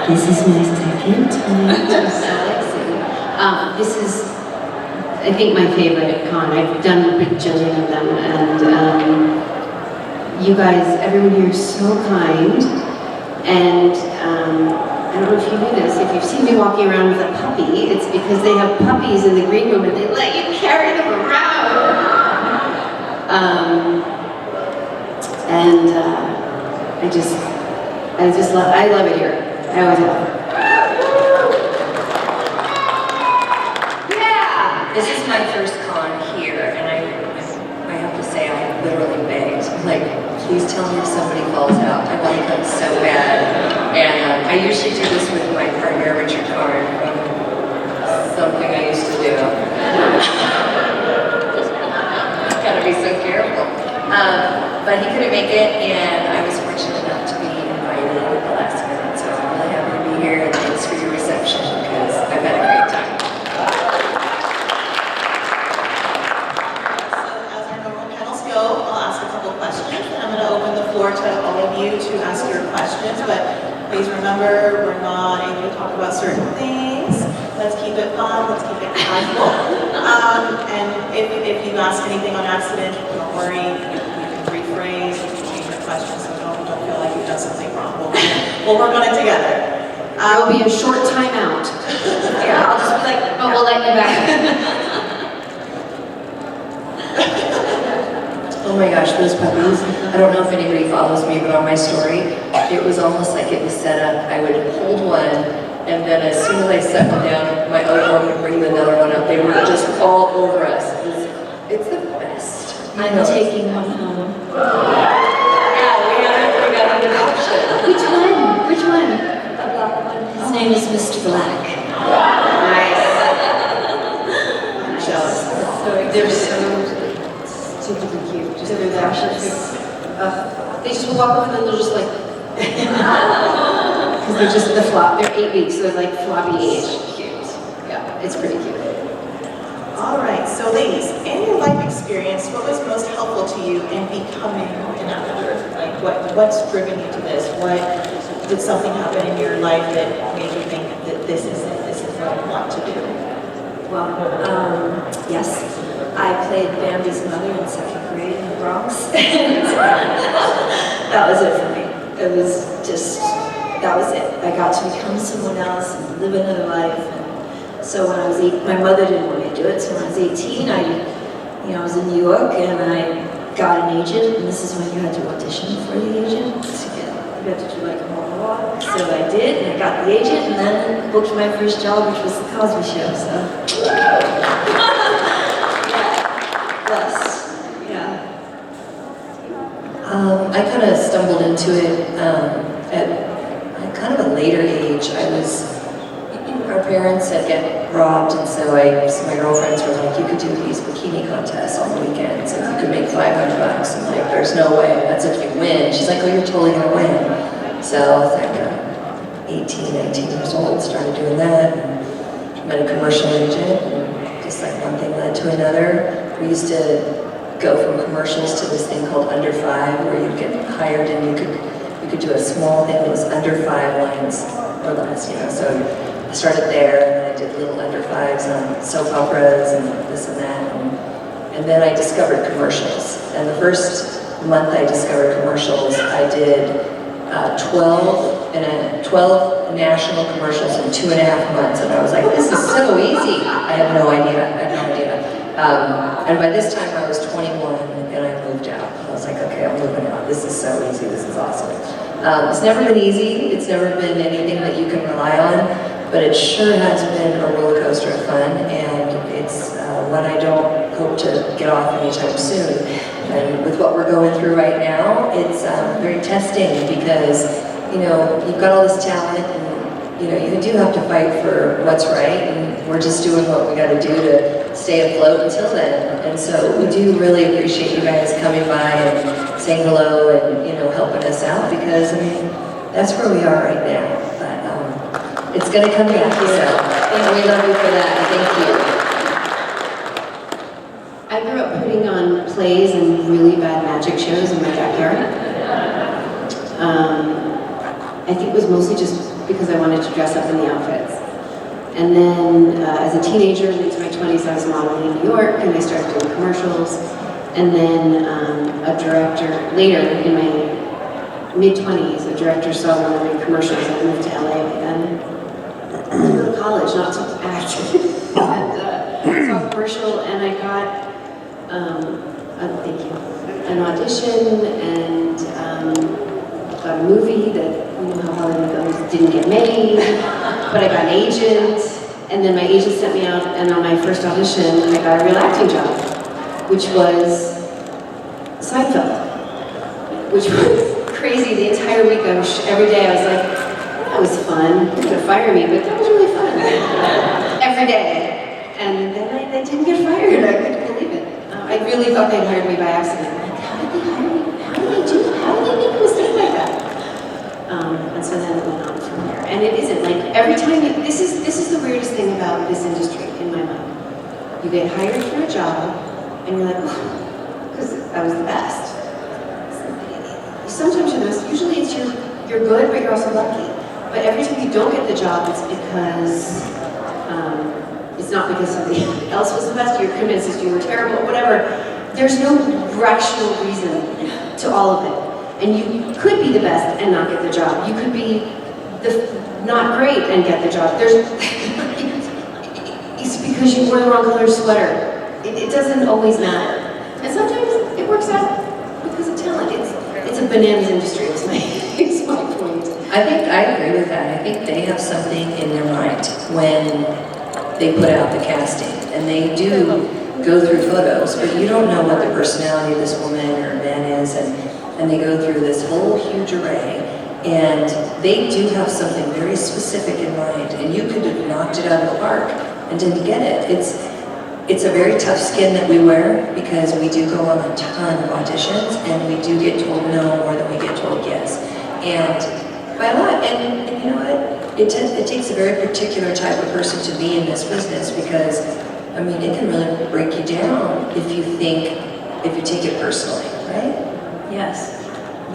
This is my second time to Sexy. This is, I think, my favorite con. I've done a bajillion of them, and you guys, everyone here is so kind. And I don't know if you knew this, if you've seen me walking around with a puppy, it's because they have puppies in the green room and they let you carry them around. I love it here. I always have. Yeah! This is my first con here, and I have to say, I literally begged. Like, please tell me if somebody falls out. I want to come so bad. And I usually do this with my partner, Richard Karn, from something I used to do. Gotta be so careful. But he couldn't make it, and I was fortunate enough to be invited at the last minute, so I'm really happy to be here, and thanks for your reception, because I've had a great time. So as our normal panels go, I'll ask a couple questions, and I'm going to open the floor to all of you to ask your questions, but please remember, we're not able to talk about certain things. Let's keep it fun, let's keep it casual. And if you ask anything on accident, don't worry, you can rephrase, you can change your question, so don't feel like you've done something wrong. We'll work on it together. There will be a short timeout. Yeah, I'll just be like, But we'll let you back. oh my gosh, those puppies. I don't know if anybody follows me, but on my story, it was almost like it was set up. I would hold one, and then as soon as I set one down, my other one would bring another one up. They were just all over us. It's the best. I'm taking one home. Yeah, we got an adoption. Which one? Which one? The black one. His name is Mr. Black. Nice. I'm jealous. They're so stupidly cute. Just they're precious. They just will walk up and then they'll just like, because they're just the flop. They're 8 weeks, so they're like floppy age. Cute. Yeah, it's pretty cute. All right, so ladies, in your life experience, what was most helpful to you in becoming an actor? Like, what's driven you to this? What did something happen in your life that made you think that this is it? This is what I want to do? Well, yes, I played Bambi's mother in second grade in the Bronx. That was it for me. It was just, that was it. I got to become someone else and live another life. And so when I was my mother didn't want me to do it. So when I was 18, I was in New York and I got an agent. And this is when you had to audition for the agent. You had to do like a monologue. So I did, and I got the agent, and then booked my first job, which was the Cosby Show. So. Yes. Yeah. I kind of stumbled into it at kind of a later age. Our parents had get robbed, and so my girlfriends were like, you could do these bikini contests on the weekends, and you could make $500. I'm like, there's no way, that's if you win. She's like, oh, you're totally gonna win. So I was like 18, 19 years old, started doing that, and met a commercial agent, and just like one thing led to another. We used to go from commercials to this thing called Under 5, where you'd get hired and you could do a small thing that was under 5 lines or less, so I started there, and then I did little under 5s on soap operas and this and that, and then I discovered commercials. And the first month I discovered commercials, I did 12 national commercials in 2.5 months, and I was like, this is so easy. I had no idea. And by this time I was 21, and I moved out. I was like, okay, I'm moving out. This is so easy. This is awesome. It's never been easy. It's never been anything that you can rely on, but it sure has been a roller coaster of fun, and it's one I don't hope to get off anytime soon. And with what we're going through right now, it's very testing, because you've got all this talent, and you do have to fight for what's right, and we're just doing what we got to do to stay afloat until then. And so we do really appreciate you guys coming by and saying hello and helping us out, because that's where we are right now. But it's going to come back, so we love you for that. Thank you. I grew up putting on plays and really bad magic shows in my backyard. I think it was mostly just because I wanted to dress up in the outfits. And then as a teenager into my 20s, I was modeling in New York, and I started doing commercials. And then a director, later in my mid-20s, a director saw one of my commercials. I moved to LA then to go to college, not to act. And saw a commercial, and I got, thank you, an audition, and got a movie that, you know how Hollywood goes, didn't get made, but I got an agent, and then my agent sent me out, and on my first audition, I got a real acting job, which was Seinfeld, which was crazy. The entire week, every day I was like, that was fun. They're gonna fire me, but that was really fun. Every day. And then I didn't get fired. I couldn't believe it. I really thought they'd hired me by accident. Like, how did they hire me? How did they do that? How did they make a mistake like that? And so then it went on from there. And it isn't like every time this is the weirdest thing about this industry in my mind. You get hired for a job, and you're like, because I was the best. Sometimes you're the best. Usually it's you're good, but you're also lucky. But every time you don't get the job, it's because it's not because somebody else was the best. You're convinced that you were terrible, whatever. There's no rational reason to all of it. And you could be the best and not get the job. You could be not great and get the job. It's because you wore the wrong color sweater. It doesn't always matter. And sometimes it works out because of talent. It's a bananas industry, it's my point. I think I agree with that. I think they have something in their mind when they put out the casting. And they do go through photos, but you don't know what the personality of this woman or man is. And they go through this whole huge array. And they do have something very specific in mind. And you could have knocked it out of the park and didn't get it. It's a very tough skin that we wear because we do go on a ton of auditions and we do get told no more than we get told yes. And by a lot, and you know what? It takes a very particular type of person to be in this business because, I mean, it can really break you down if you take it personally, right? Yes.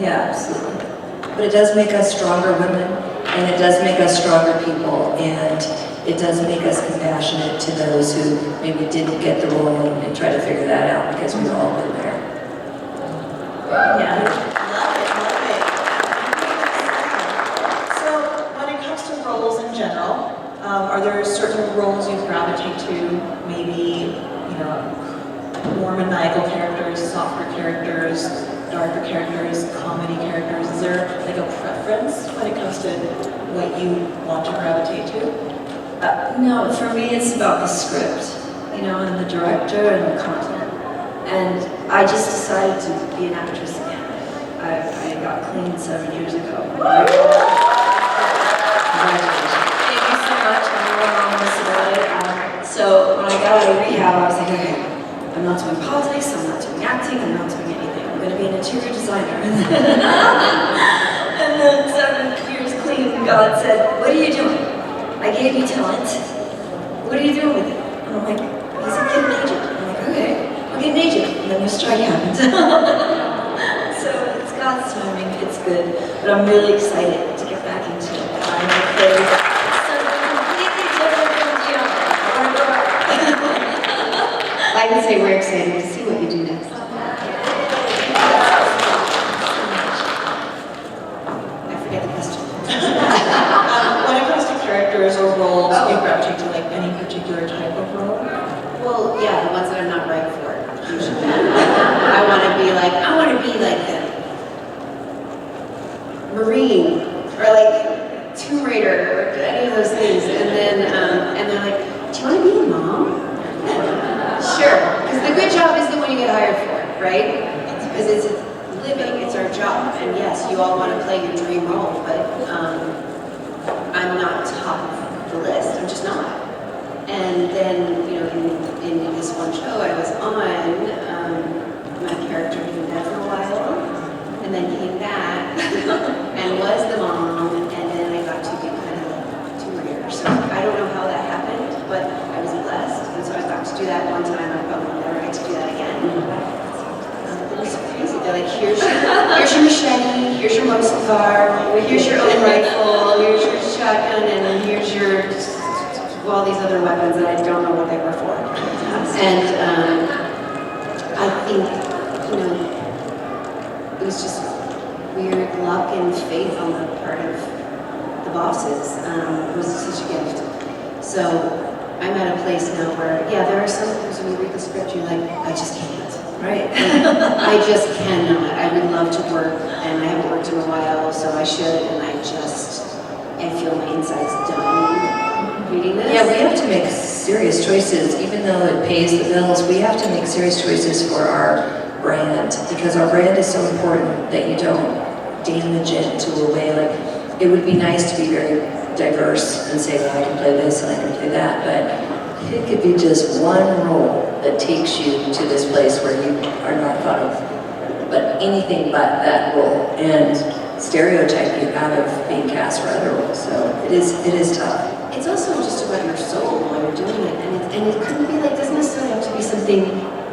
Yeah, absolutely. But it does make us stronger women, and it does make us stronger people, and it does make us compassionate to those who maybe didn't get the role and try to figure that out because we've all been there. Yeah. Love it. So when it comes to roles in general, are there certain roles you gravitate to? Maybe, you know, more maniacal characters, softer characters, darker characters, comedy characters. Is there like a preference when it comes to what you want to gravitate to? No, for me it's about the script, you know, and the director and the content. And I just decided to be an actress again. I got clean 7 years ago. Thank you so much. Everyone almost about it. So when I got out of rehab, I was like, okay, I'm not doing politics, I'm not doing acting, I'm not doing anything. I'm going to be an interior designer. And then 7 years clean, God said, what are you doing? I gave you talent. What are you doing with it? And I'm like, he's a kid in Egypt. I'm like, okay, I'll get an agent. And then your strike happened. So it's God's timing, it's good. But I'm really excited to get back into it. I'm afraid something completely different from Gianna. I want to go back. I can say we're excited to see what you do next. I forget the question. When it comes to characters or roles, you gravitate to like any particular type of role? Well, yeah, the ones that I'm not right for, usually. I want to be like the Marine, or like Tomb Raider, or any of those things. And then, and they're like, do you want to be a mom? Sure, because the good job is the one you get hired for, right? Because it's a living, it's our job. And yes, you all want to play your dream role, but I'm not top of the list, I'm just not. And then, you know, in this one show I was on, my character did that for a while, and then came back and was the mom, and then I got to be kind of like Tomb Raider. So I don't know how that happened, but I was blessed, and so I got to do that one time. I probably never get to do that again. It was crazy. They're like, here's your machete, here's your muscle car, here's your own rifle, here's your shotgun, and here's your all these other weapons that I don't know what they were for. And I think, you know, it was just weird luck and faith on the part of the bosses. It was such a gift. So I'm at a place now where, yeah, there are some things when you read the script, you're like, I just can't. Right. I just cannot. I would love to work, and I haven't worked in a while, so I should, and I feel my insides done reading this. Yeah, we have to make serious choices, even though it pays the bills. We have to make serious choices for our brand, because our brand is so important that you don't damage it to a way. Like, it would be nice to be very diverse and say, well, I can play this and I can play that, but it could be just one role that takes you to this place where you are not thought of, but anything but that role, and stereotype you out of being cast for other roles. So it is tough. It's also just about your soul while you're doing it, and it couldn't be like, doesn't necessarily have to be something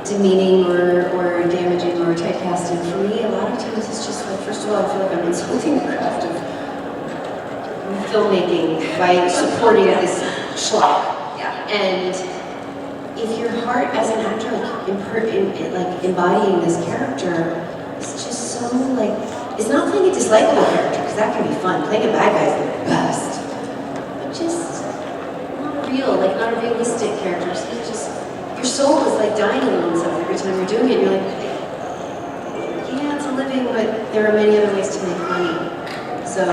demeaning or damaging or typecasting. For me, a lot of times it's just like, first of all, I feel like I'm insulting the craft of filmmaking by supporting this schlock. Yeah. And if your heart as an actor, like embodying this character, is just so like, it's not playing a dislikable character, because that can be fun. Playing a bad guy is the best. But just not a realistic character. So it's just, your soul is like dying a little inside every time you're doing it. You're like, yeah, it's a living, but there are many other ways to make money. So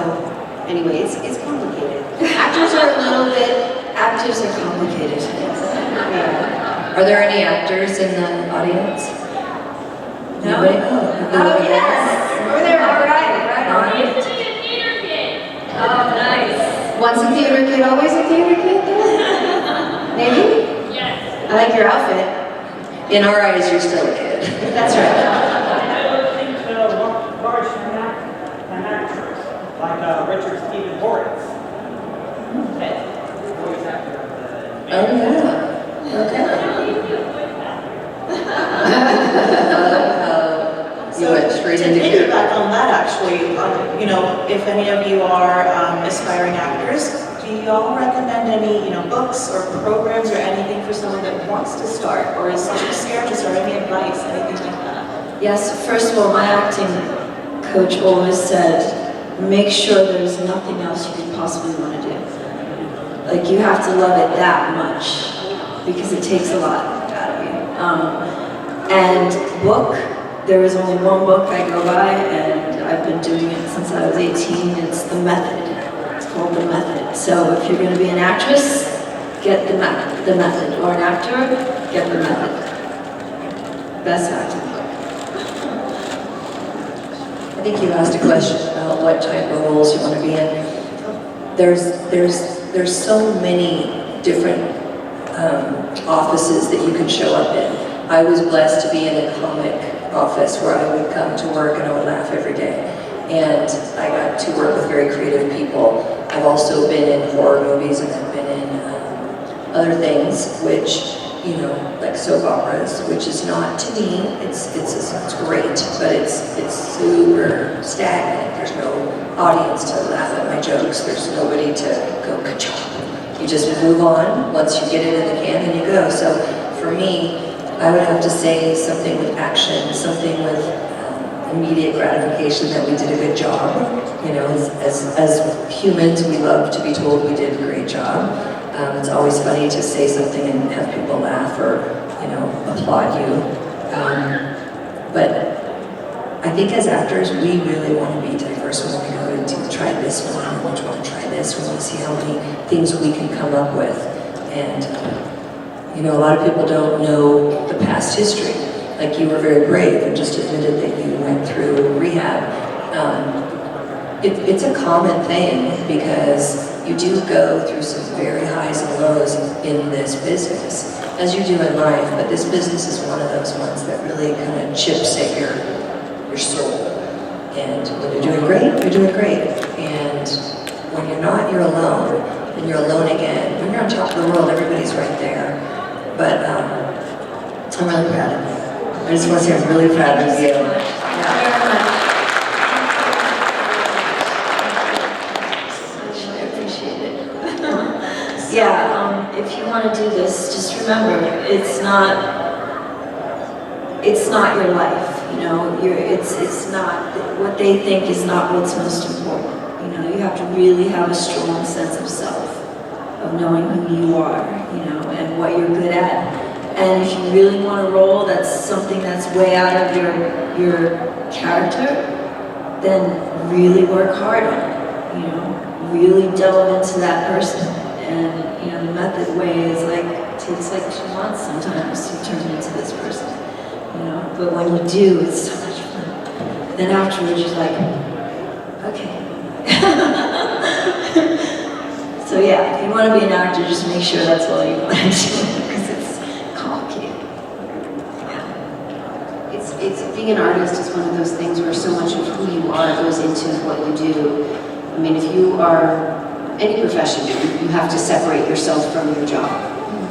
anyway, it's complicated. Actors are complicated. Yeah. Are there any actors in the audience? No? Anybody? Oh, yes! Over there, all right on. Oh, nice. Once a theater kid, always a theater kid, though? Maybe? Yes. I like your outfit. In our eyes, you're still a kid. That's right. I would think large an actress, like Richard Stephen Horowitz. Voice actor of the... Oh, yeah. Okay. You went straight To into piggyback on that, actually, you know, if any of you are aspiring actors, do y'all recommend any, you know, books or programs or anything for someone that wants to start, or is too scared to start? Any advice, anything like that? Yes, first of all, my acting coach always said, make sure there's nothing else you could possibly want to do. Like, you have to love it that much, because it takes a lot out of you. And book, there is only one book I go by, and I've been doing it since I was 18. It's The Method. It's called The Method. So if you're going to be an actress, get the method. Or an actor, get The Method. Best acting book. I think you asked a question about what type of roles you want to be in. There's so many different offices that you can show up in. I was blessed to be in a comic office where I would come to work and I would laugh every day. And I got to work with very creative people. I've also been in horror movies, and I've been in other things, which, you know, like soap operas, which is not, to me, it's great, but it's super stagnant. There's no audience to laugh at my jokes. There's nobody to go ka-chop. You just move on. Once you get it in the can, then you go. So for me, I would have to say something with action, something with immediate gratification that we did a good job. You know, as humans, we love to be told we did a great job. It's always funny to say something and have people laugh or, you know, applaud you. But I think as actors, we really want to be diverse. We want to go into try this one, and we want to try this. We want to see how many things we can come up with. And you know, a lot of people don't know the past history. Like, you were very brave and just admitted that you went through rehab. It's a common thing, because you do go through some very highs and lows in this business, as you do in life, but this business is one of those ones that really kind of chips at your soul. And when you're doing great, you're doing great. And when you're not, you're alone. And you're alone again. When you're on top of the world, everybody's right there. But I'm really proud of you. I just want to say I'm really proud of you. I appreciate it. remember, it's not your life, you know. It's not, what they think is not what's most important. You know, you have to really have a strong sense of self, of knowing who you are, you know, and what you're good at. And if you really want a role that's something that's way out of your character, then really work hard on it, you know, really delve into that person. And, you know, the method way is like, takes like 2 months sometimes to turn into this person, you know, but when you do, it's so much fun. Then afterwards, you're like, okay. So yeah, if you want to be an actor, just make sure that's all you want to do, because it's complicated. Yeah. It's being an artist is one of those things where so much of who you are goes into what you do. I mean, if you are any profession, you have to separate yourself from your job.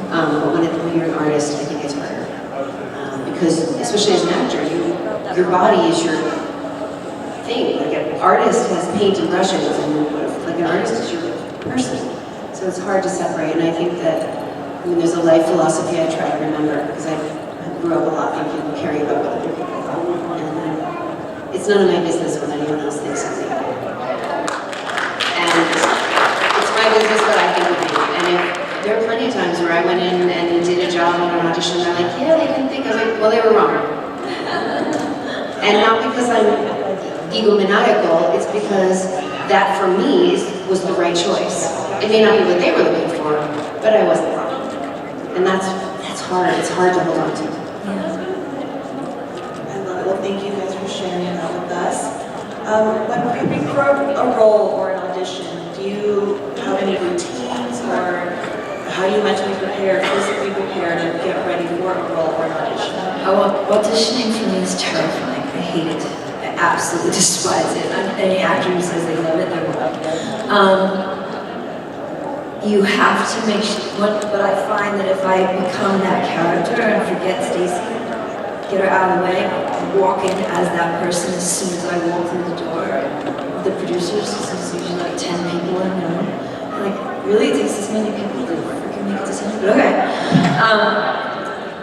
But when you're an artist, I think it's harder. Because, especially as an actor, your body is your thing. Like an artist has paint and brushes, and like an artist is your person. So it's hard to separate. And I think that, I mean, there's a life philosophy I try to remember, because I grew up a lot thinking, caring about what other people thought. And it's none of my business what anyone else thinks of me. And it's my business what I think of me. And there are plenty of times where I went in and did a job on an audition, and they're like, yeah, they didn't think of it. Well, they were wrong. And not because I'm egomaniacal, it's because that for me was the right choice. It may not be what they were looking for, but I wasn't wrong. And that's hard. It's hard to hold on to. I love it. Well, thank you guys for sharing that with us. When prepping for a role or an audition, do you have any routines, or how do you mentally prepare, physically prepare to get ready for a role or an audition? Auditioning for me is terrifying. I hate it. I absolutely despise it. Any actor who says they love it, they're wrong. You have to make sure, but I find that if I become that character and forget Stacy, get her out of the way, and walk in as that person as soon as I walk through the door. The producers, there's usually like 10 people in the room. I'm like, really? It takes this many people to freaking make a decision? But okay.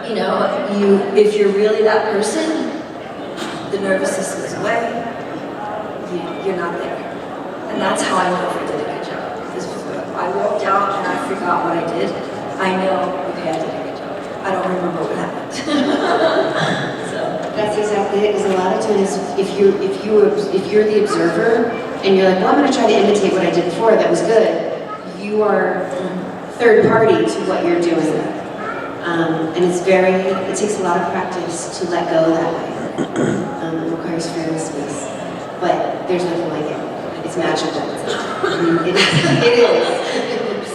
You know, if you're really that person, the nervousness goes away. You're not there. And that's how I know if I did a good job. Because I walked out and I forgot what I did. I know, okay, I did a good job. I don't remember what happened. So That's exactly it. Because a lot of times, if you're the observer and you're like, well, I'm going to try to imitate what I did before that was good, you are third party to what you're doing. And it takes a lot of practice to let go that way. It requires fearlessness. But there's nothing like it. It's magical. It is.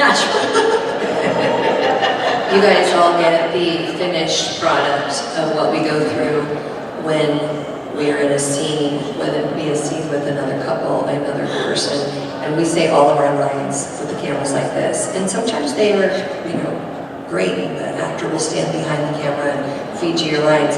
natural. You guys all get the finished product of what we go through when we are in a scene, whether it be a scene with another couple, another person, and we say all of our lines with the cameras like this. And sometimes they are, you know, great. The actor will stand behind the camera and feed you your lines.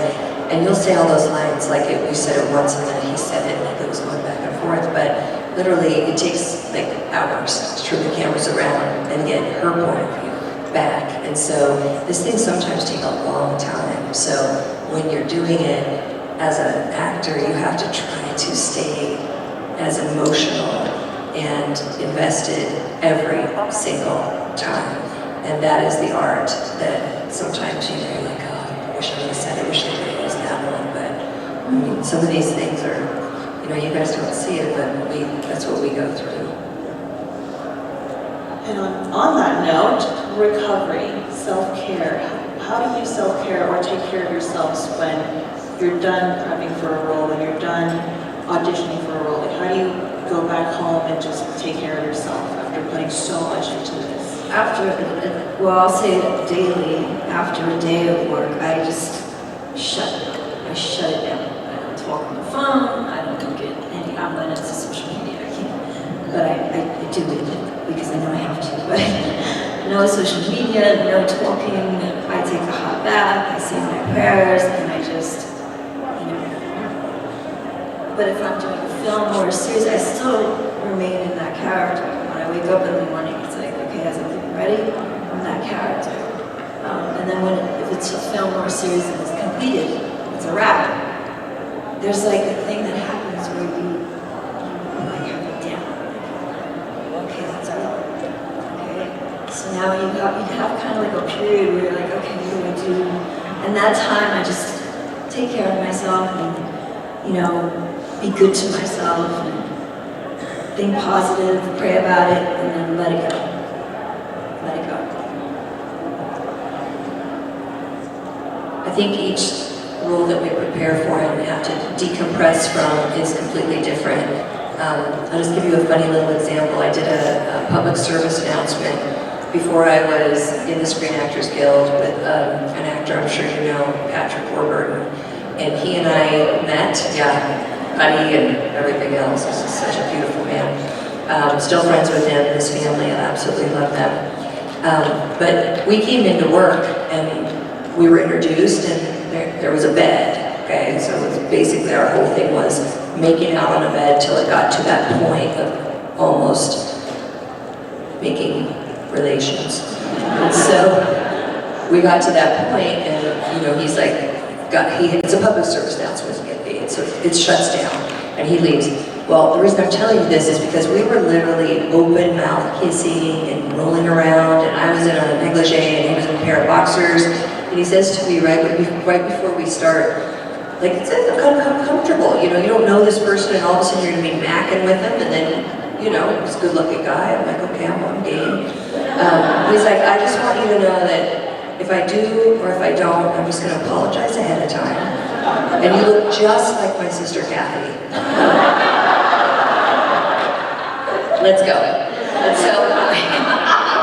And you'll say all those lines like we said it once and then he said it, like it was going back and forth. But literally, it takes like hours to turn the cameras around and get her point of view back. And so these things sometimes take a long time. So when you're doing it as an actor, you have to try to stay as emotional and invested every single time. And that is the art that sometimes you're like, oh, I wish I would have said it, I wish I could have used that one. But I mean, some of these things are, you know, you guys don't see it, but that's what we go through. And on that note, recovery, self-care. How do you self-care or take care of yourselves when you're done prepping for a role, when you're done auditioning for a role? Like, how do you go back home and just take care of yourself after putting so much into this? I'll say it daily. After a day of work, I just shut it down. I shut it down. I don't talk on the phone. I don't look at any outlets of social media. I can't. But I do it because I know I have to. But no social media, no talking. I take a hot bath. I say my prayers, and I just, you know. But if I'm doing a film or a series, I still remain in that character. When I wake up in the morning, it's like, okay, has everything ready? I'm that character. And then if it's a film or a series and it's completed, it's a wrap. There's like a thing that happens where you like have it down. Okay, that's all. Okay. So now you have kind of like a period where you're like, okay, what do I do? And that time I just take care of myself and, be good to myself and think positive, pray about it, and then let it go. Let it go. I think each role that we prepare for and have to decompress from is completely different. I'll just give you a funny little example. I did a public service announcement before I was in the Screen Actors Guild with an actor I'm sure you know, Patrick Warburton. And he and I met, buddy and everything else. He's just such a beautiful man. Still friends with him, his family, I absolutely love them. But we came into work and we were introduced and there was a bed, okay? So it was basically our whole thing was making out on a bed till it got to that point of almost making relations. And so we got to that point and, he's like, it's a public service announcement to get paid, so it shuts down and he leaves. Well, the reason I'm telling you this is because we were literally open mouth kissing and rolling around and I was in a negligee and he was in a pair of boxers. And he says to me right before we start, like, it's uncomfortable, you don't know this person and all of a sudden you're gonna be macking with him and then, he's a good looking guy. I'm like, okay, I'm on game. He's like, I just want you to know that if I do or if I don't, I'm just gonna apologize ahead of time. And you look just like my sister Kathy. Let's go. And so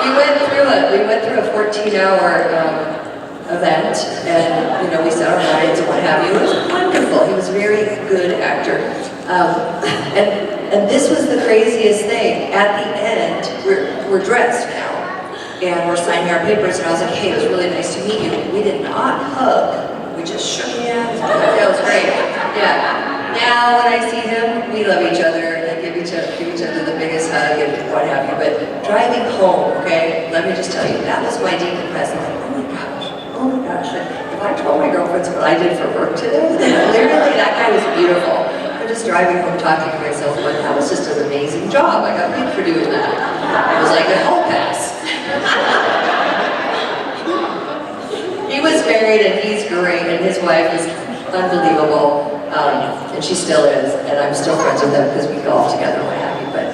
we went through a 14-hour event, and we set our minds and what have you. It was wonderful. He was a very good actor, and this was the craziest thing. At the end, we're dressed now, and we're signing our papers. And I was like, "Hey, it was really nice to meet you." We did not hug. We just shook hands. That was great. Yeah. Now when I see him, we love each other and give each other the biggest hug and what have you. But driving home, okay, let me just tell you, that was my decompressing. Oh my gosh, if I told my girlfriends what I did for work today, literally that guy was beautiful. I'm just driving home talking to myself, but that was just an amazing job. I got paid for doing that. It was like a hall pass. He was married and he's great and his wife is unbelievable. And she still is, and I'm still friends with them because we golf together and what have you. But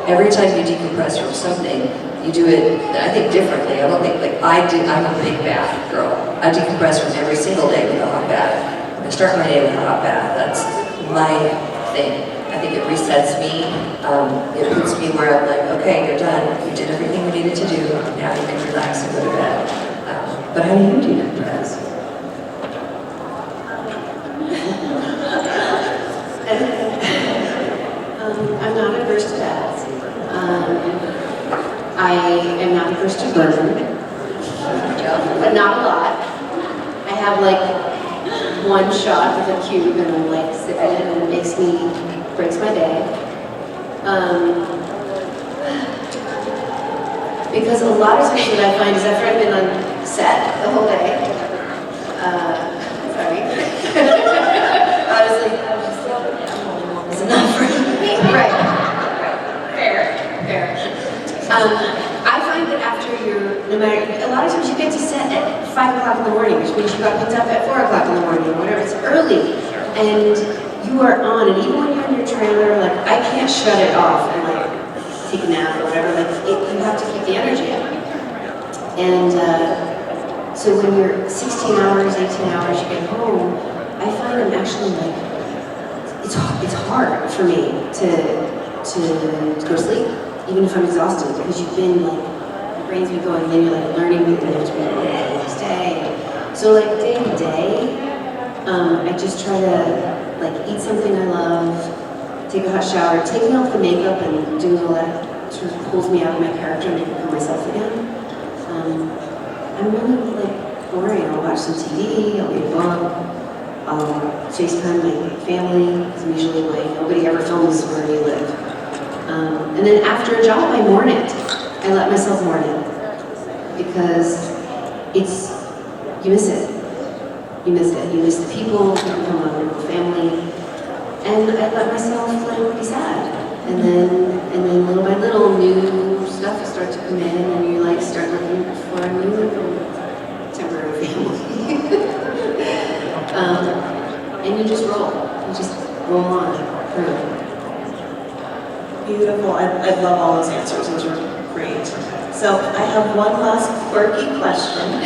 every time you decompress from something, you do it, I think, differently. I don't think, I'm a big bath girl. I decompress from every single day with a hot bath. I start my day with a hot bath. That's my thing. I think it resets me. It puts me where I'm like, okay, you're done. You did everything we needed to do. Now you can relax and go to bed. But how do you decompress? I'm not averse to baths. I am not averse to bourbon, but not a lot. I have one shot with a cube and I'm sip it and it breaks my day. Because a lot of times what I find is after I've been on set the whole day, sorry. Honestly, it's enough for me. Right. Fair. I find that after no matter, a lot of times you get to set at 5 o'clock in the morning, which means you got picked up at 4 o'clock in the morning or whatever, it's early. And you are on, and even when you're in your trailer, I can't shut it off and take a nap or whatever, you have to keep the energy up. And so when you're 16 hours, 18 hours, you get home, I find I'm actually it's hard for me to go to sleep, even if I'm exhausted, because you've been your brain's been going, then you're learning, and then you have to be the next day. So day to day, I just try to eat something I love, take a hot shower, taking off the makeup and doing all that sort of pulls me out of my character and I become myself again. I'm really boring. I'll watch some TV, I'll read a book. FaceTime my family, because usually nobody ever films where we live. And then after a job, I mourn it. I let myself mourn it. because you miss it. You miss it. You miss the people, you become a little family. And I let myself like be sad. And then little by little, new stuff will start to come in, and you like start looking for a new temporary family. And you just roll. You just roll on through. Beautiful. I love all those answers. Those were great. So I have one last quirky question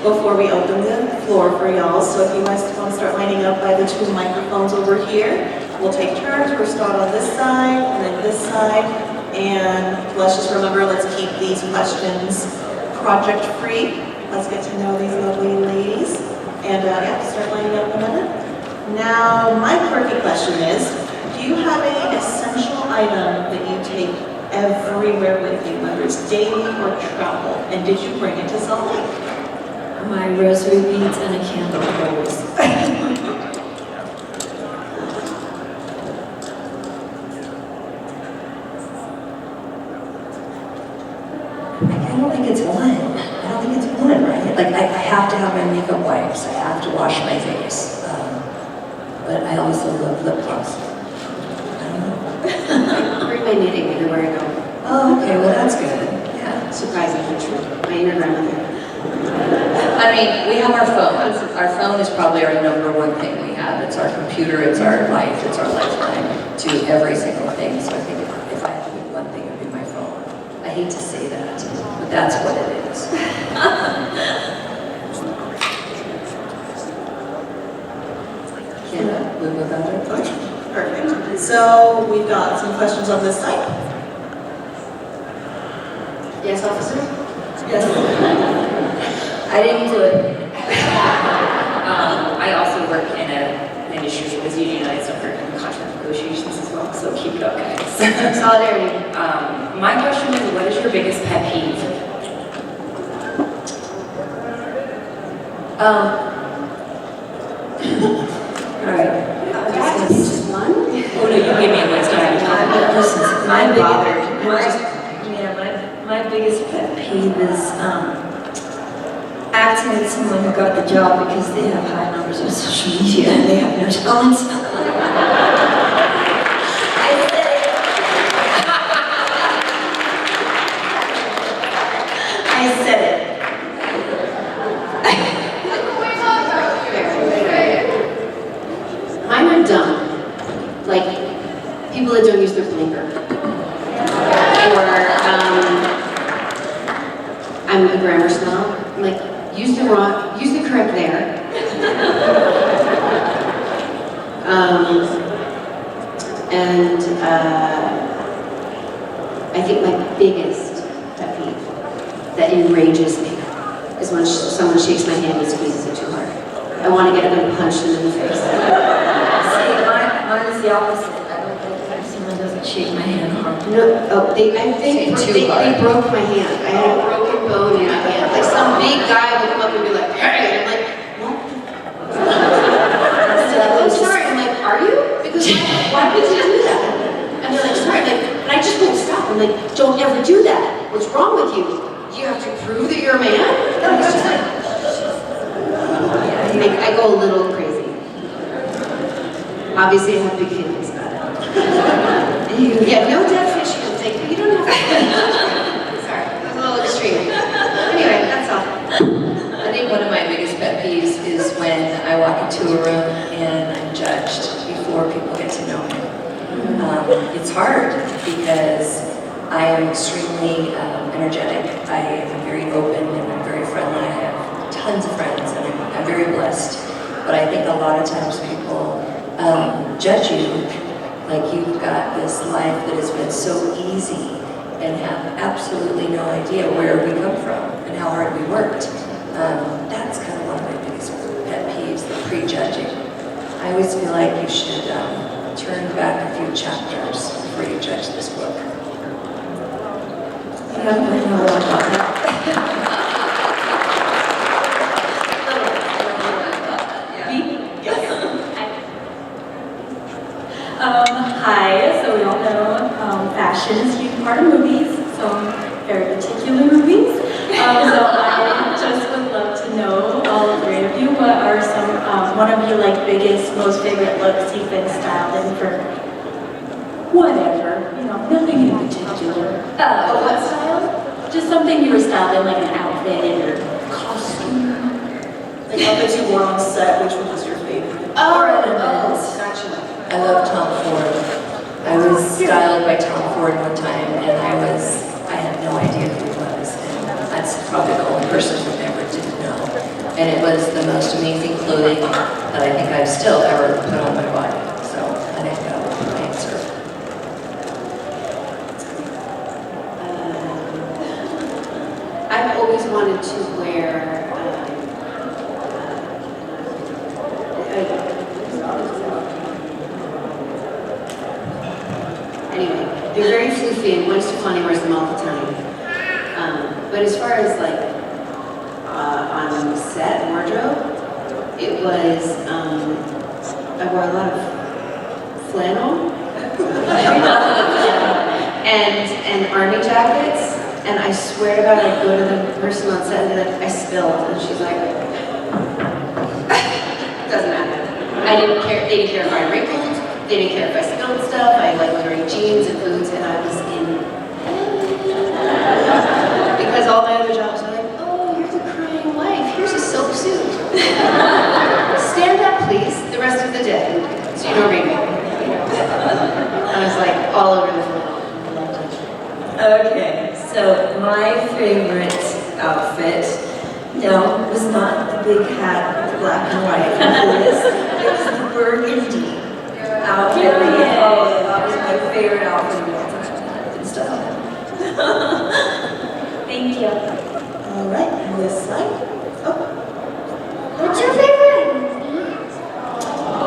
before we open the floor for y'all. So if you guys want to start lining up by the two microphones over here, we'll take turns. We'll start on this side and then this side. And let's just remember, let's keep these questions project free. Let's get to know these lovely ladies. And yeah, start lining up in a minute. Now, my quirky question is, do you have any essential item that you take everywhere with you, whether it's daily or travel? And did you bring it to Salt Lake? My rosary beads and a candle always. I don't think it's one. I don't think it's one, right? Like, I have to have my makeup wipes. I have to wash my face. But I also love lip gloss. I don't know. I bring my knitting everywhere I go. Oh, okay, well, that's good. Yeah. Surprisingly true. My inner grandmother. I mean, we have our phones. Our phone is probably our number one thing we have. It's our computer, it's our life, it's our lifeline to every single thing. So I think if I had to pick one thing, it would be my phone. I hate to say that, but that's what it is. Can't live without it. Perfect. So we've got some questions on this side. Yes, officer? Yes. I didn't do it. I also work in an industry that is unionized, so I work in contract negotiations as well, so keep it up, guys. Solidarity. My question is, what is your biggest pet peeve? All right. Just one? Oh no, you give me a list. My biggest pet peeve is acting like someone who got the job because they have high numbers on social media and they have no talent. I said it. Mine are dumb. Like, people that don't use their blinker. Or, I'm a grammar snob. I'm like, use the correct there. I think my biggest pet peeve that enrages me is when someone shakes my hand and squeezes it too hard. I want to get up and punch them in the face. See, mine is the opposite. I don't like if someone doesn't shake my hand hard. No, oh, I think they broke my hand. I had a broken bone in my hand. Like some big guy would come up and be like, hey, and I'm like, what? I'm sorry. I'm like, are you? Because why would you do that? And they're like, sorry. I'm like, but I just won't stop. I'm like, don't ever do that. What's wrong with you? You have to prove that you're a man? And it's just like, I go a little crazy. Obviously, I have big feelings about it. Yeah, no dead fish can take, but you don't have to. Sorry, that was a little extreme. Anyway, that's all. I think one of my biggest pet peeves is when I walk into a room and I'm judged before people get to know me. It's hard because I am extremely energetic. I am very open and I'm very friendly. I have tons of friends and I'm very blessed. But I think a lot of times people judge you like you've got this life that has been so easy and have absolutely no idea where we come from and how hard we worked. That's kind of one of my biggest pet peeves, the prejudging. I always feel like you should turn back a few chapters before you judge this book. I don't know about that. Hi, so we all know fashion is a huge part of movies, some very particular movies. So I just would love to know, all three of you, what are some, one of your like biggest, most favorite looks you've been styled in for whatever, you know, nothing in particular. What style? Just something you were styled in, like an outfit or costume. Like outfits you wore on set, which one was your favorite? Gotcha. I love Tom Ford. I was styled by Tom Ford one time, and I had no idea who he was, and that's probably the only person who ever didn't know. And it was the most amazing clothing that I think I've still ever put on my body. So I think that would be my answer. I've always wanted to wear, anyway, they're very floofy and Gwen Stefani wears them all the time. But as far as like, on set wardrobe, it was, I wore a lot of flannel and army jackets. And I swear to God, I'd go to the person on set and be like, I spilled. And she's like, doesn't matter. I didn't care. They didn't care if I wrinkled. They didn't care if I spilled stuff. I like was wearing jeans and boots and I was in. Because all my other jobs are like, oh, you're the crying wife. Here's a soap suit. Stand up, please, the rest of the day. So you don't read me. I was like all over the floor. Okay, so my favorite outfit, no, was not the big hat with the black and white. It was the burgundy outfit. Oh, that was my favorite outfit of all time. Good stuff. Thank you. All right, and this side. Oh, What's your favorite?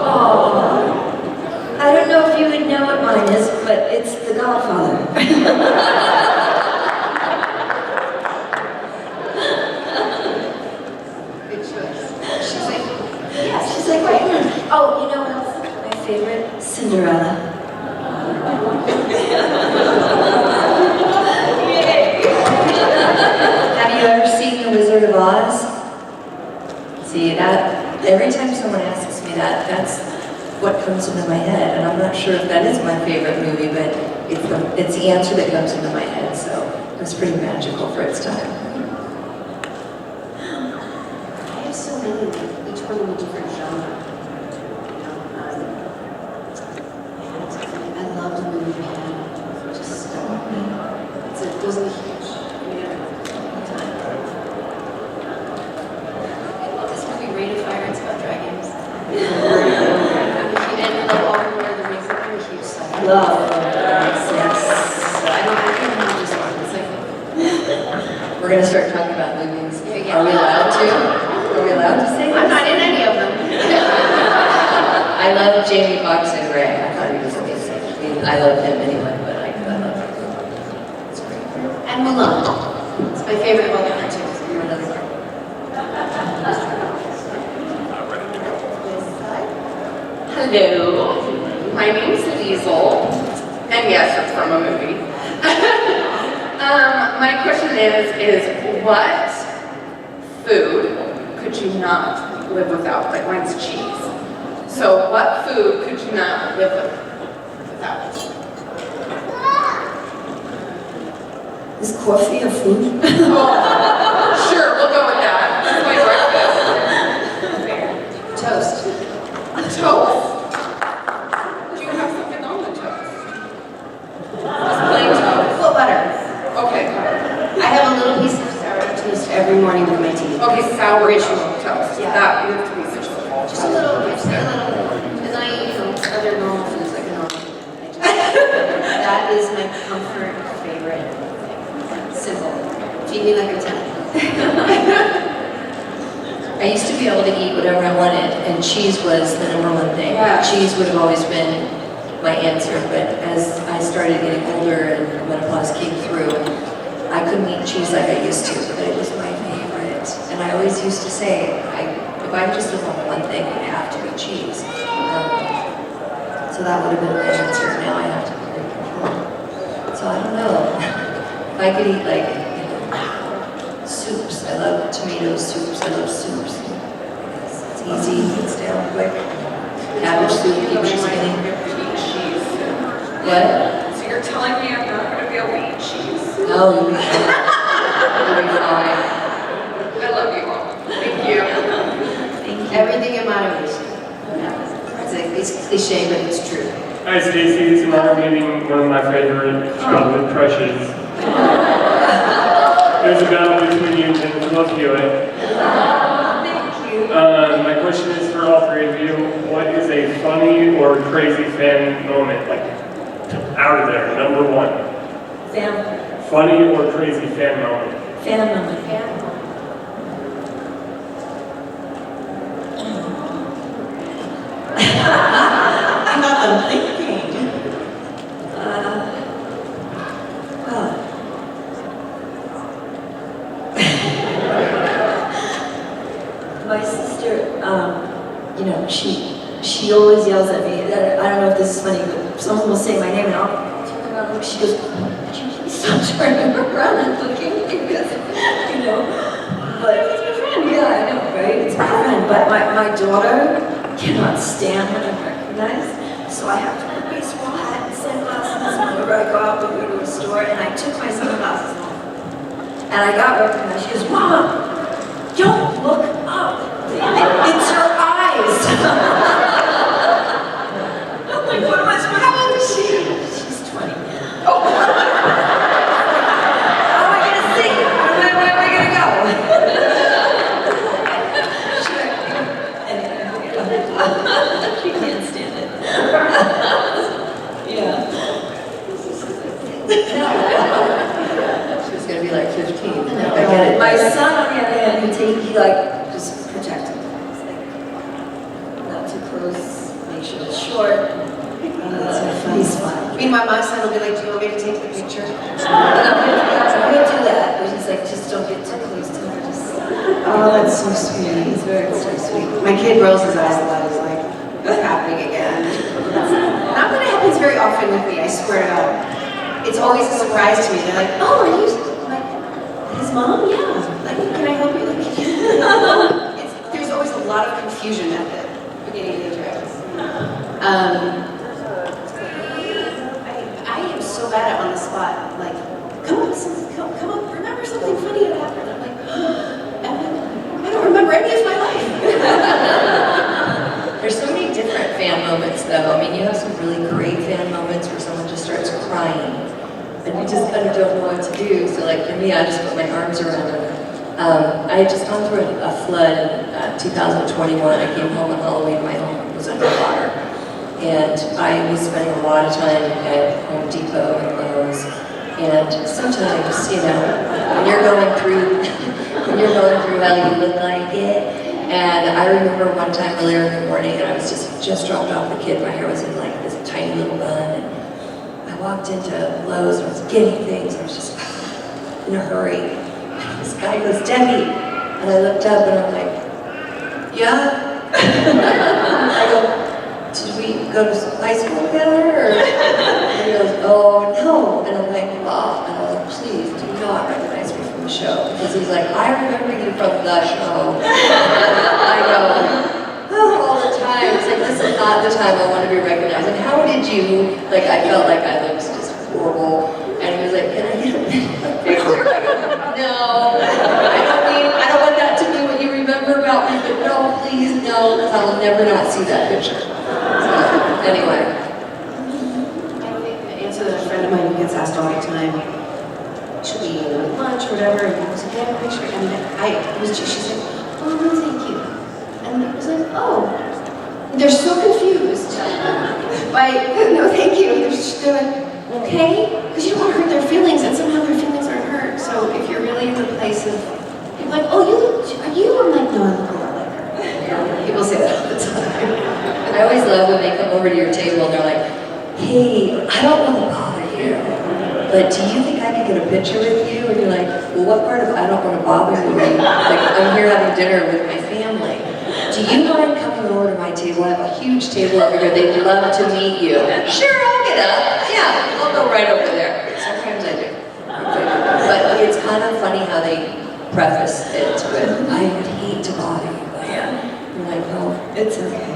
Oh, I don't know if you would know what mine is, but it's The Godfather. Good choice. She's like, Yeah, she's like, right here. Oh, you know what else? My favorite? Cinderella. Have you ever seen The Wizard of Oz? See, that, every time someone asks me that, that's what comes into my head. And I'm not sure if that is my favorite movie, but it's the answer that comes into my head. So it was pretty magical for its time. I have so many, each one in a different genre. You know, I love the movie Pan. Just, it wasn't huge. Time. I love this movie Rated Fire. It's about dragons. And like all the Lord of the Rings. I'm a huge fan. Love. So I can't remember this one. It's like. We're going to start talking about movies. Yeah. Are we allowed to? Are we allowed to say I'm this? not in any of them. I love Jamie Foxx and Ray. I thought he was amazing. I mean, I love him anyway, but I love him. It's great. And Mulan. It's my favorite of all the cartoons. You're another one. Hello, my name is Liesel, and yes, it's from a movie. My question is what food could you not live without? Like mine's cheese. So what food could you not live without? Is coffee a food? Oh, sure, we'll go with that. That's my breakfast. Toast. Toast? Do you have something on the toast? Just plain toast. Full butter. Okay. I have a little piece of sourdough toast every morning with my tea. Okay, sour toast. Yeah. That needs to be situated. Just a little. And then I eat, other normal foods like a normal food. That is my comfort favorite. Simple. Feed me like a 10. I used to be able to eat whatever I wanted, and cheese was the number one thing. Yeah. Cheese would have always been my answer, but as I started getting older and menopause came through, I couldn't eat cheese like I used to, but it was my favorite. And I always used to say, if I just live on one thing, it would have to be cheese. So that would have been my answer. Now I have to be very careful. So I don't know. If I could eat like, soups. I love tomato soups. I love soups. It's easy, it's down quick. Cabbage soup keeps you skinny. Wheat cheese. What? So you're telling me I'm not going to be a wheat cheese? No, you'll be fine. You'll be fine. I love you all. Thank you. Thank you. Everything in moderation. It's cliche, but it's true. Hi Stacy, it's an honor meeting one of my favorite childhood crushes. There's a battle between you and both you, eh? Thank you. My question is for all three of you. What is a funny or crazy fan moment? Like, out of there, number one. Funny or crazy fan moment? Fan moment. I got them thinking. Well, my sister, you know, she always yells at me. I don't know if this is funny, but someone will say my name and I'll turn around and look. She goes, "Could you please stop turning around and looking?" Because, you know, but it's my friend. Yeah, I know, right? It's my friend. But my daughter cannot stand when I'm recognized, so I have to wear a baseball hat and sunglasses whenever I go out with her to a store. And I took my sunglasses off, and I got recognized. She goes, "Mama, don't look up. It's her eyes." I'm like, what am I supposed to do? How old is she? She's 20. Oh. How am I going to see? Where am I going to go? She can't stand it. Yeah. She's gonna be like 15. I get it. My son, on the other hand, he like, just protect him. It's like, not too close, make sure it's short. He's fine. Meanwhile, my son will be like, "Do you want me to take the picture?" We'll do that, but he's like, just don't get too close to him. Just, Oh, that's so sweet. he's very sweet. My kid rolls his eyes a lot. He's like, "What's happening again?" Not that it happens very often with me, I swear to God. It's always a surprise to me. They're like, "Oh, are you like his mom?" "Yeah." Like, "Can I help you?" Like, there's always a lot of confusion at the beginning of the trip. I am so bad at on the spot. Like, come up, remember something funny that happened. I'm like, I don't remember any of my life. There's so many different fan moments though. I mean, you have some really great fan moments where someone just starts crying and you just kind of don't know what to do. So like for me, I just put my arms around them. I had just gone through a flood in 2021. I came home on Halloween, my home was underwater. And I was spending a lot of time at Home Depot and Lowe's. And sometimes, you know, when you're going through hell, you look like it. And I remember one time earlier in the morning, and I was just dropped off the kid. My hair was in like this tiny little bun. And I walked into Lowe's and I was getting things. I was just in a hurry. And this guy goes, "Debbie." And I looked up and I'm like, "Yeah?" I go, "Did we go to high school together?" Or? And he goes, "Oh, no." And I'm like, "Wow." And I was like, "Please do not recognize me from the show." Because he's like, "I remember you from the show." I go, "Oh, all the time." It's like, this is not the time I want to be recognized. And how did you, like, I felt like I looked just horrible. And he was like, "Can I get a picture?" I go, "No, I don't want that to be what you remember about me, but no, please, no, because I will never not see that picture." So, anyway. I think the answer that a friend of mine gets asked all the time, should we eat lunch or whatever, and I was like, "Do you have a picture?" And she's like, "Oh, no, thank you." And I was like, "Oh." They're so confused by "no, thank you." They're like, "Okay," because you don't want to hurt their feelings, and somehow their feelings aren't hurt. So if you're really in the place of, people are like, "Oh, are you?" I'm like, "No, I look a lot like her." People say that all the time. I always love when they come over to your table and they're like, "Hey, I don't want to bother you, but do you think I could get a picture with you?" And you're like, "Well, what part of I don't want to bother you? Like, I'm here having dinner with my family. Do you mind coming over to my table? I have a huge table over here. They'd love to meet you." "Sure, I'll get up. Yeah, I'll go right over there." Sometimes I do. But it's kind of funny how they preface it with, I would hate to bother you, but you're like, oh, it's okay.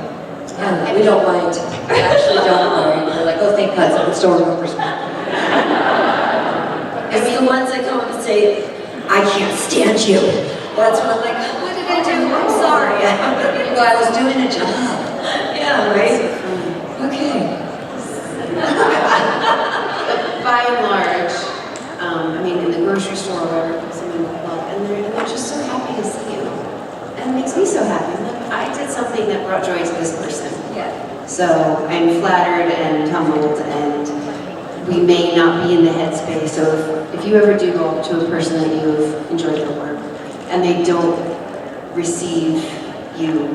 Yeah, we don't mind. We actually don't mind. We're like, oh, thank God, someone still remembers me. It's the ones that come up and say, I can't stand you. That's when I'm like, what did I do? I'm sorry. Well, I was doing a job. Yeah, right? Okay. By and large, I mean, in the grocery store or whatever, someone will come up and they're just so happy to see you. And it makes me so happy. Look, I did something that brought joy to this person. Yeah. So I'm flattered and humbled, and we may not be in the headspace. So if you ever do go up to a person that you've enjoyed their work, and they don't receive you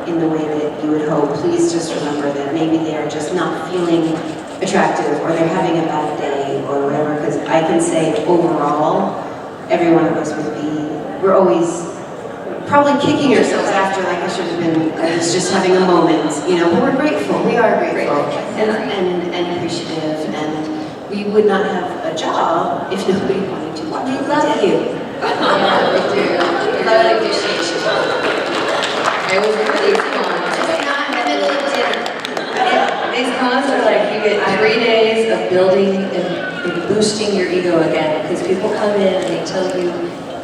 in the way that you would hope, please just remember that maybe they are just not feeling attractive, or they're having a bad day, or whatever. Because I can say overall, every one of us would be, we're always probably kicking ourselves after, like, I was just having a moment, but we're grateful, we are grateful, and appreciative, and we would not have a job if nobody wanted to. We love you. Yeah, we do. Love and appreciation. It was really fun. Just not in the middle of dinner. These cons are like, you get 3 days of building and boosting your ego again, because people come in and they tell you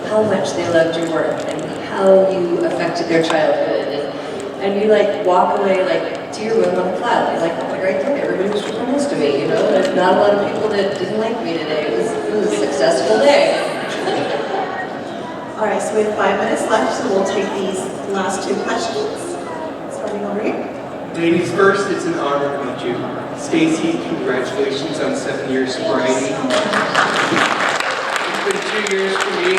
how much they loved your work and how you affected their childhood, and you like walk away like to your room on a cloud. You're like, oh, a great day. Everybody was really nice to me. There's not a lot of people that didn't like me today. It was a successful day. All right, so we have 5 minutes left, so we'll take these last 2 questions. Starting over here. Ladies first, it's an honor to meet you. Stacy, congratulations on 7 years sobriety. It's been 2 years for me,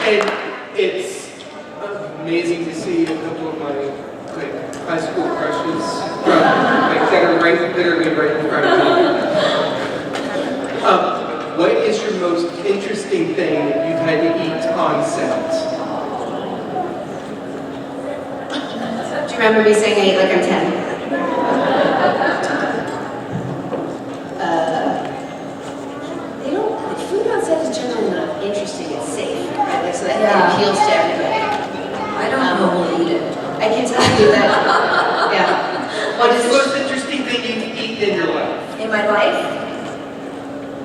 and it's amazing to see a couple of my high school crushes that are literally right in front of me. What is your most interesting thing that you've had to eat on set? Do you remember me saying I eat like I'm 10? Food on set is generally not interesting, it's safe, right? Like, so that it appeals to everybody. I don't know eat it. I can tell you that, yeah. What is the most interesting thing you've eaten in your life? In my life?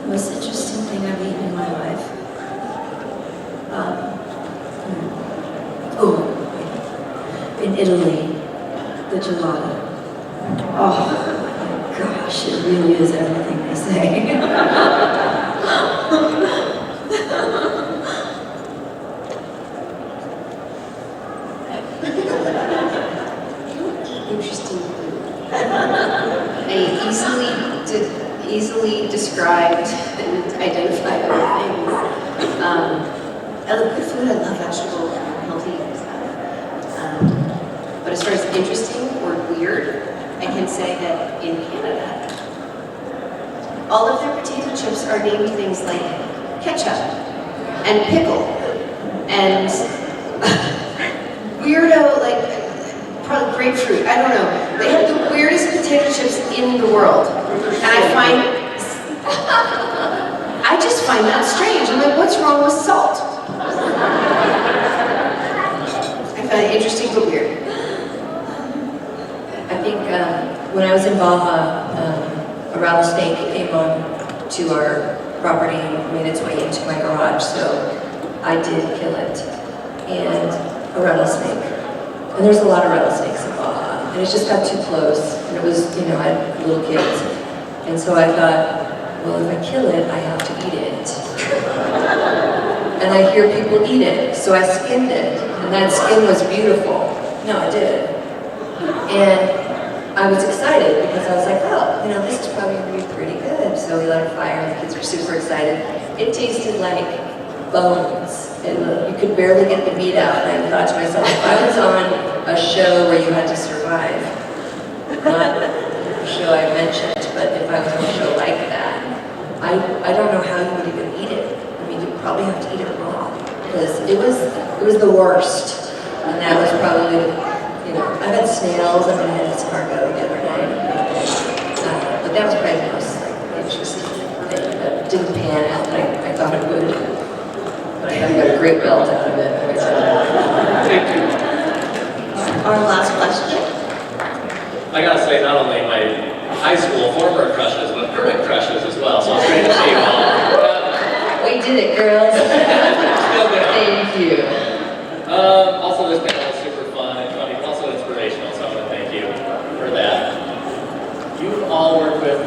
The most interesting thing I've eaten in my life? In Italy, the gelato. Oh my gosh, it really is everything they say. Interesting food. Easily described and identified things. I love good food. I love vegetable, healthy stuff. But as far as interesting or weird, I can say that in Canada, all of their potato chips are named things like ketchup and pickle and weirdo, like probably grapefruit, I don't know. They have the weirdest potato chips in the world. And I just find that strange. I'm like, what's wrong with salt? I find it interesting but weird. I think when I was in Baja, a rattlesnake came on to our property and made its way into my garage, so I did kill it. And a rattlesnake. And there's a lot of rattlesnakes in Baja, and it just got too close. And it was, I had little kids. And so I thought, well, if I kill it, I have to eat it. And I hear people eat it, so I skinned it. And that skin was beautiful. No, I did. And I was excited because I was like, oh, this is probably going to be pretty good. So we lit a fire and the kids were super excited. It tasted like bones. And you could barely get the meat out. And I thought to myself, if I was on a show where you had to survive, not the show I mentioned, but if I was on a show like that, I don't know how you would even eat it. I mean, you'd probably have to eat it raw because it was the worst. And that was probably, I've had snails. I had escargot the other night. But that was probably the most which was it didn't pan out like I thought it would. But I got a great belt out of it. Thank you. Our last question. I gotta say, not only my high school former crushes, but current crushes as well. So it's great to see you all. We did it, girls. Still good. Thank you. Also, this panel is super fun and funny, but also inspirational. So I want to thank you for that. You've all worked with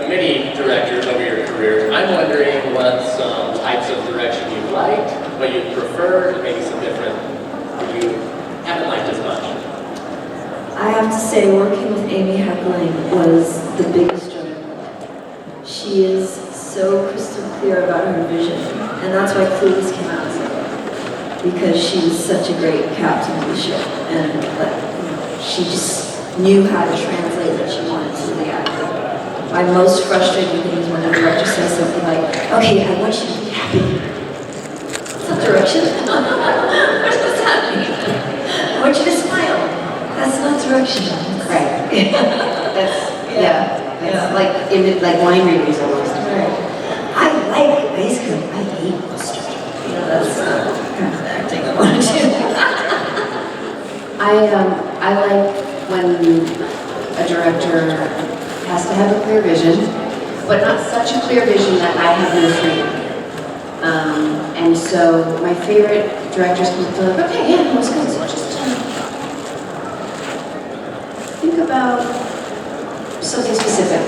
many directors over your careers. I'm wondering what some types of direction you've liked, what you prefer, maybe some different you haven't liked as much. I have to say, working with Amy Heckling was the biggest joy of my life. She is so crystal clear about her vision, and that's why Clueless came out so well, because she was such a great captain of the ship, and she just knew how to translate what she wanted to the actor. My most frustrating thing is when a director says something like, "Okay, I want you to be happy." That's not direction. What's happening? I want you to smile. That's not direction. Right. That's like wine reviews almost. Right. I like ice cream. I hate mustard. That's kind of acting I want to do. I like when a director has to have a clear vision, but not such a clear vision that I have no freedom. And so my favorite directors can feel like, okay, yeah, let's go. So just think about something specific.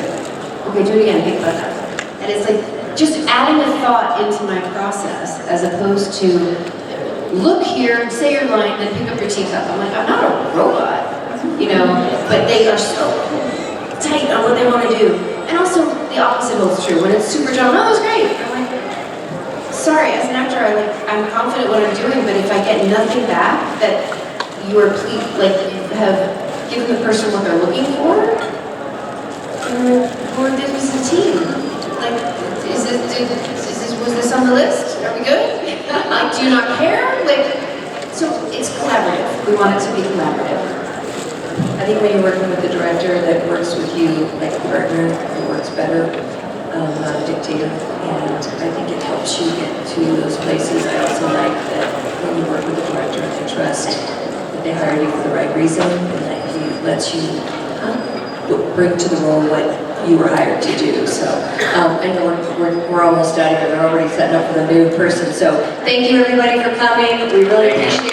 Okay, do it again, think about that. And it's like just adding a thought into my process as opposed to look here, say your line, then pick up your teacup. I'm like, I'm not a robot, but they are so tight on what they want to do. And also the opposite holds true. When it's super John, oh, that was great. I'm like, sorry, as an actor, I'm confident what I'm doing, but if I get nothing back that you are have given the person what they're looking for, or this was a team. Like, was this on the list? Are we good? Like, do you not care? So it's collaborative. We want it to be collaborative. I think when you're working with a director that works with you like a partner, it works better, not a dictator. And I think it helps you get to those places. I also like that when you work with a director and they trust that they hire you for the right reason and that he lets you bring to the role what you were hired to do. So I know we're almost out of here. We're already setting up for the new person. So thank you everybody for coming. We really appreciate